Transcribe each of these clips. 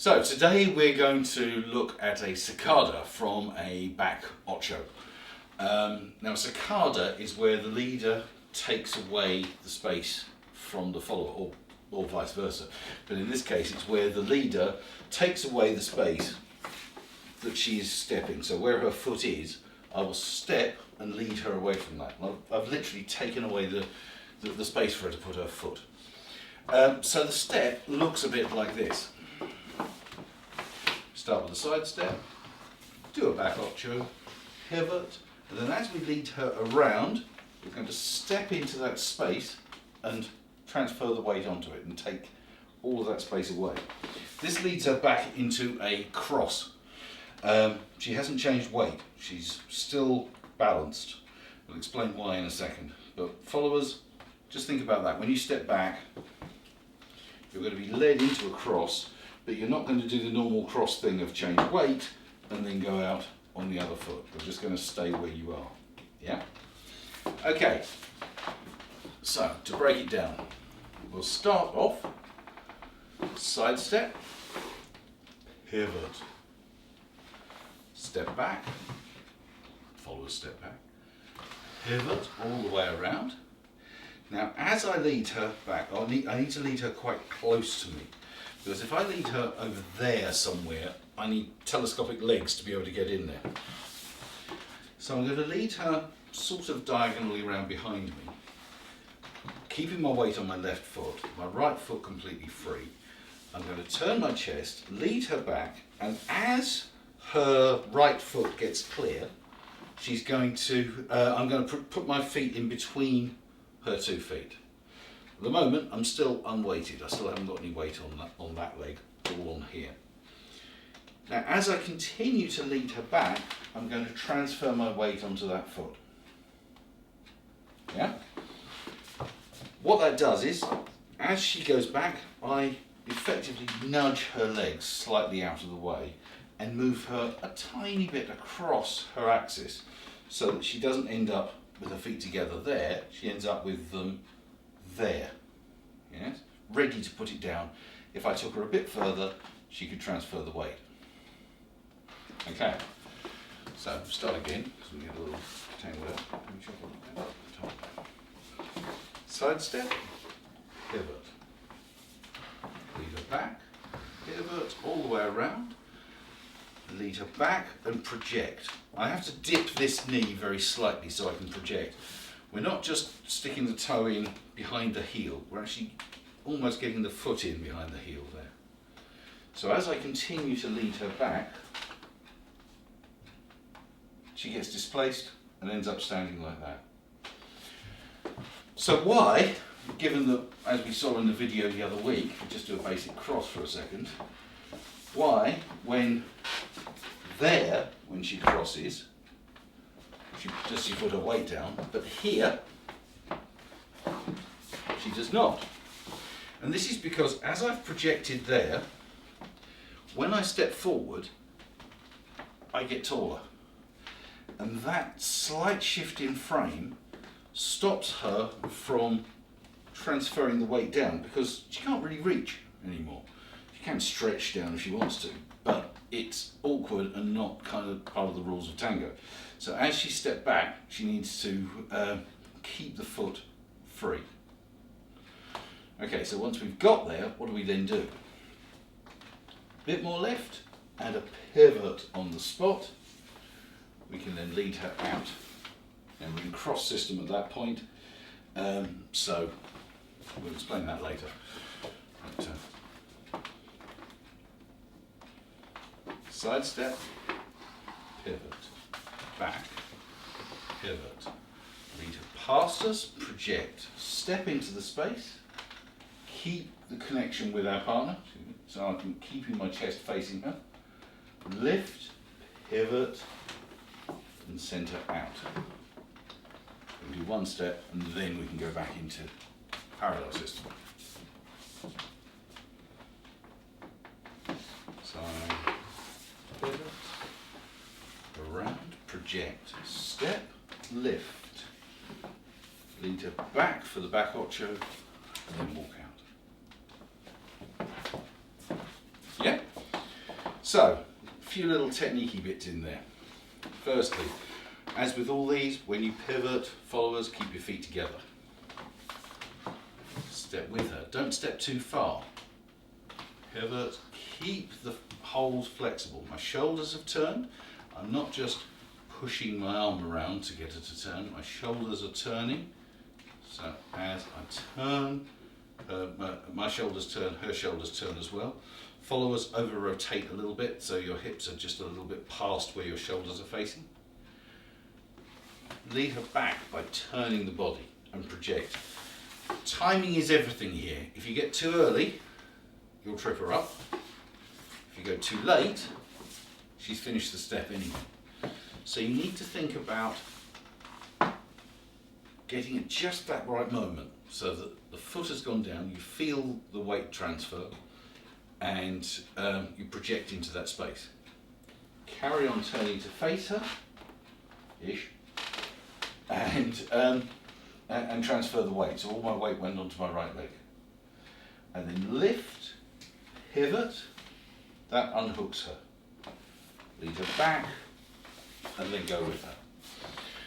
So today we're going to look at a cicada from a back ocho. Now a cicada is where the leader takes away the space from the follower, or vice versa. But in this case it's where the leader takes away the space that she is stepping. So where her foot is, I will step and lead her away from that. I've literally taken away the space for her to put her foot. So the step looks a bit like this. Start with a side step, do a back ocho, pivot, and then as we lead her around, we're going to step into that space and transfer the weight onto it and take all of that space away. This leads her back into a cross. She hasn't changed weight, she's still balanced. We'll explain why in a second. But followers, just think about that. When you step back, you're going to be led into a cross, but you're not going to do the normal cross thing of change weight and then go out on the other foot. You're just going to stay where you are. Yeah? Okay, so to break it down, we'll start off, side step, pivot, step back, follow a step back, pivot all the way around. Now as I lead her back, I need to lead her quite close to me, because if I lead her over there somewhere, I need telescopic legs to be able to get in there. So I'm going to lead her sort of diagonally around behind me, keeping my weight on my left foot, my right foot completely free. I'm going to turn my chest, lead her back, and as her right foot gets clear, she's going to, I'm going to put my feet in between her 2 feet. At the moment, I'm still unweighted. I still haven't got any weight on that leg, all on here. Now, as I continue to lead her back, I'm going to transfer my weight onto that foot. Yeah? What that does is, as she goes back, I effectively nudge her legs slightly out of the way and move her a tiny bit across her axis so that she doesn't end up with her feet together there, she ends up with them there. Yes? Ready to put it down. If I took her a bit further, she could transfer the weight. Okay, so start again, because we get a little tangled up. Side step, pivot. Lead her back, pivot all the way around. Lead her back and project. I have to dip this knee very slightly so I can project. We're not just sticking the toe in behind the heel, we're actually almost getting the foot in behind the heel there. So as I continue to lead her back, she gets displaced and ends up standing like that. So why, given that, as we saw in the video the other week, we'll just do a basic cross for a second, why, when she crosses, she put her weight down, but here, she does not. And this is because as I've projected there, when I step forward, I get taller. And that slight shift in frame stops her from transferring the weight down, because she can't really reach anymore. She can stretch down if she wants to, but it's awkward and not kind of part of the rules of tango. So as she steps back, she needs to keep the foot free. Okay, so once we've got there, what do we then do? Bit more left and a pivot on the spot. We can then lead her out. And we're in cross system at that point. So we'll explain that later. But, side step, pivot, back, pivot, lead her past us, project, step into the space, keep the connection with our partner, so I'm keeping my chest facing her, lift, pivot, and send her out. We'll do one step and then we can go back into parallel system. So, pivot, around, project, step, lift, lead her back for the back ocho, and then walk out. Yeah? So, a few little techniquey bits in there. Firstly, as with all these, when you pivot, followers, keep your feet together. Step with her. Don't step too far. Pivot. Keep the holes flexible. My shoulders have turned. I'm not just pushing my arm around to get her to turn. My shoulders are turning. So as I turn, my shoulders turn, her shoulders turn as well. Followers over rotate a little bit, so your hips are just a little bit past where your shoulders are facing. Lead her back by turning the body and project. Timing is everything here. If you get too early, you'll trip her up. If you go too late, she's finished the step anyway. So you need to think about getting at just that right moment so that the foot has gone down, you feel the weight transfer, and you project into that space. Carry on turning to face her, ish, and transfer the weight. So all my weight went onto my right leg. And then lift, pivot, that unhooks her. Lead her back, and then go with her.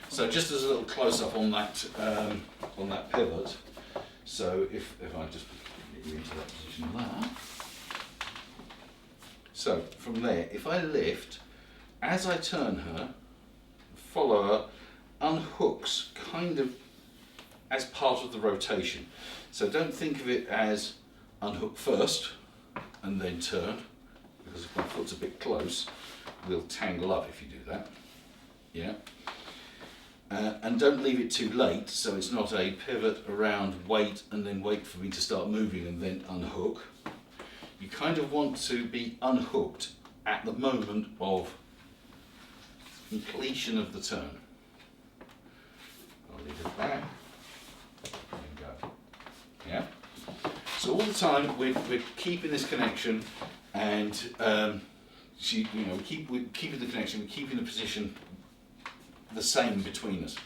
So just as a little close-up on that pivot. So if I just get you into that position there. So from there, if I lift, as I turn her, follower unhooks kind of as part of the rotation. So don't think of it as unhook first and then turn, because if my foot's a bit close, we'll tangle up if you do that. Yeah. And don't leave it too late, so it's not a pivot around, wait, and then wait for me to start moving and then unhook. You kind of want to be unhooked at the moment of completion of the turn. I'll leave it back and go. Yeah. So all the time we're keeping this connection, and we're keeping the connection, we're keeping the position the same between us.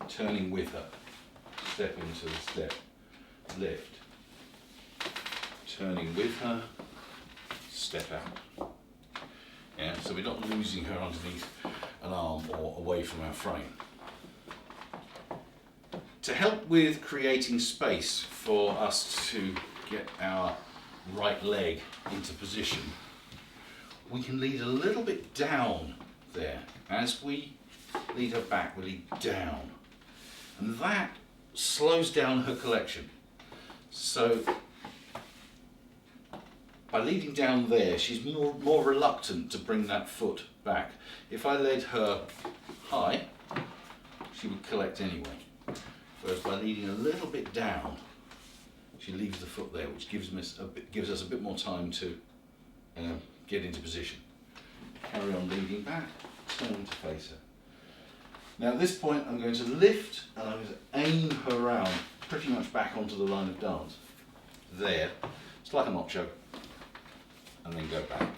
Turning with her. Step into the step. Lift. Turning with her. Step out. Yeah, so we're not losing her underneath an arm or away from our frame. To help with creating space for us to get our right leg into position, we can lead a little bit down there. As we lead her back, we lead down. And that slows down her collection. So by leading down there, she's more reluctant to bring that foot back. If I led her high, she would collect anyway. Whereas by leading a little bit down, she leaves the foot there, which gives us a bit more time to get into position. Carry on leading back, turn to face her. Now at this point I'm going to lift and I'm going to aim her round pretty much back onto the line of dance. There, it's like an ocho, and then go back.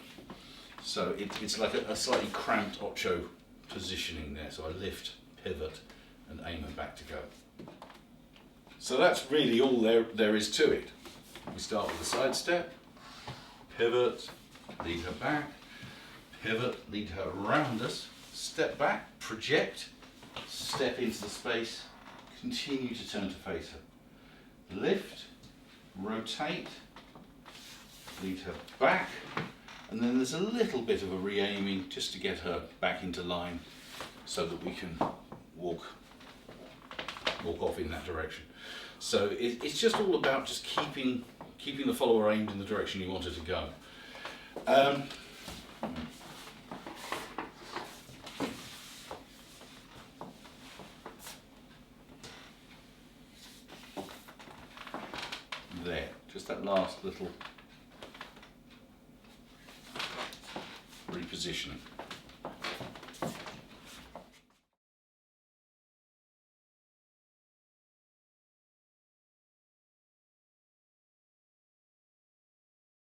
So it's like a slightly cramped ocho positioning there. So I lift, pivot, and aim her back to go. So that's really all there is to it. We start with a side step, pivot, lead her back, pivot, lead her around us, step back, project, step into the space, continue to turn to face her. Lift, rotate, lead her back, and then there's a little bit of a re-aiming just to get her back into line so that we can walk off in that direction. So it's just all about just keeping the follower aimed in the direction you want her to go. There, just that last little repositioning.